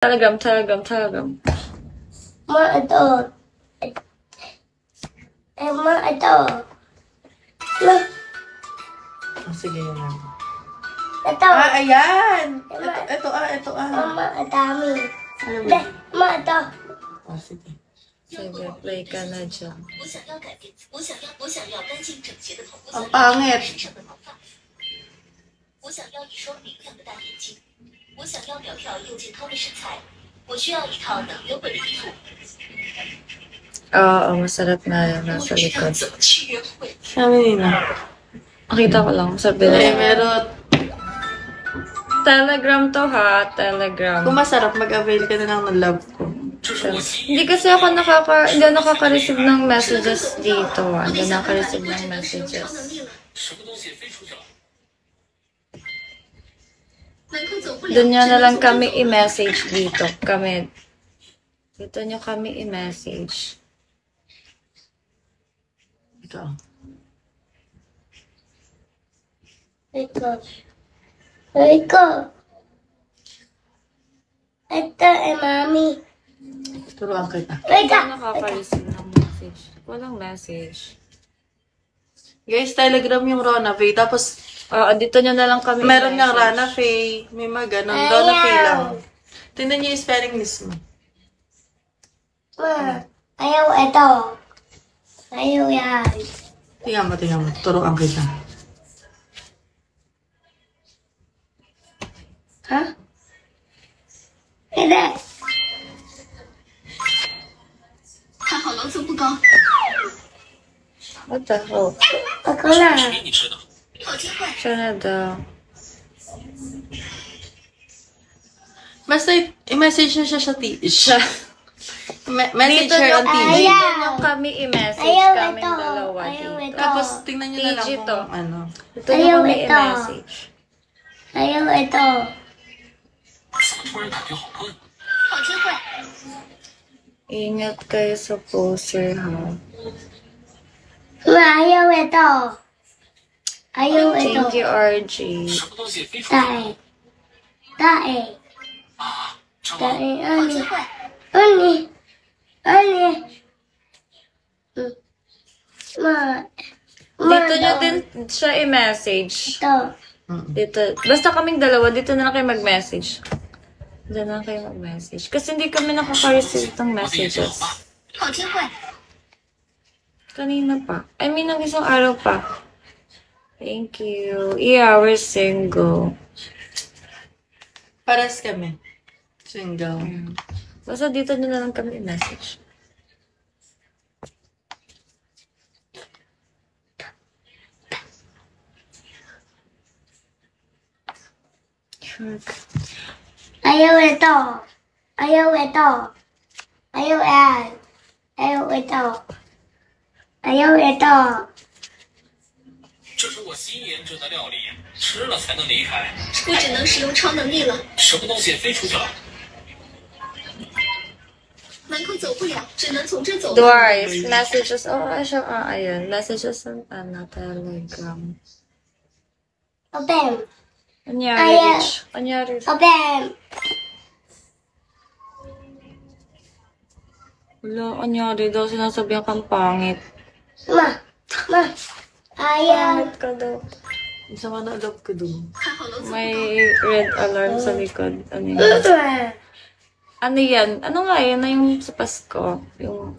Telegram. Ma, ito. Ma, ito. Ma. Oh, sige yun lang. Ito. Ayan! Ma. Ito. Ma, ang dami. Ano ba? Ma, ito. Oh, sige. Sige, play ka na dyan. Ang pangit. 我想要一双明亮的大眼睛，我想要苗条又健康的身材，我需要一套能约会的衣服。 Oo, masarap na yun. Nasa 我知道 likod. 怎么去约会。 Sabi nila. Nakita ko lang. Sabi Eh, na. meron. Telegram to ha. Telegram. Kung masarap, mag-avail ka na lang ng love ko. Hindi kasi ako hindi ako nakaka-receive ng messages dito. Hindi nakaka-receive ng messages. 什么东西飞出去了？门口走不了。 Doon nyo na lang kami i-message dito. Dito nyo kami i-message. Ito. Ito. Ito, mami. Turuan kita. Hindi nakaka-receive ng message. Walang message. Guys, Telegram yung Rona Faye. Tapos, Oo, dito nyo na lang kami meron nga i-message. Rana Faye. May mga ganun. Rona Faye lang. Tingnan niyo yung spelling mismo. Ma, ayaw ito. Ayaw yan. Tingnan mo. Turuan kita. Ha? Hindi. 还好楼层不高， What the hell? Ako na. 给你吃的。好机会。 Siya na daw. Basta, i-message na siya sa message Dito her nyo, on TV. dito nyo kami i-message. Ayaw Kaming ito. dalawa Ayaw dito. ito. Tapos, tingnan niyo na lang PG to. kung ano. Dito nyo Ayaw kami ito. i-message. Ayaw ito. 怎么突然感觉好困？好机会。 Ingat kayo sa poser, ha? Ma, ayaw ito. Ayaw ito. Thank you, RG. 什么东西飞出去了？ Tae. 啊，这么 Tae, 好机 ani. 会。 Ani. Ma. Dito nyo din siya i-message. Ito. Dito. Basta kaming dalawa, dito na lang kayo mag-message. Dito na lang kayo mag-message. Kasi hindi kami nakaka-receive ng messages. 好机会。 Kanina pa. I mean, ng isang araw pa. Thank you. Yeah, we're single. Paras kami. Single. Basta dito nyo na lang kami i-message. Sure. Ayaw ito. Ayaw ito. Ayaw yan. Ayaw ito. Ayaw ito. 这是我新研制的料理，吃了才能离开。我只能使用超能力了。什么东西飞出去了？门口走不了，只能从这走。 Doris, messages. Oh, ayun. Messages on Telegram. Open. Anyari, Ayaw. Rich. Anyari. Open. Wala, anyari daw. Sinasabihan kang pangit. Ma. Ayaw. Pangit ka daw. Isa nga na-adopt ko dun. 还好楼层不高。 May red alarm sa likod. Ano yan? Ma. Ano yan? Ano nga yan? Na yung sa Pasko? Yung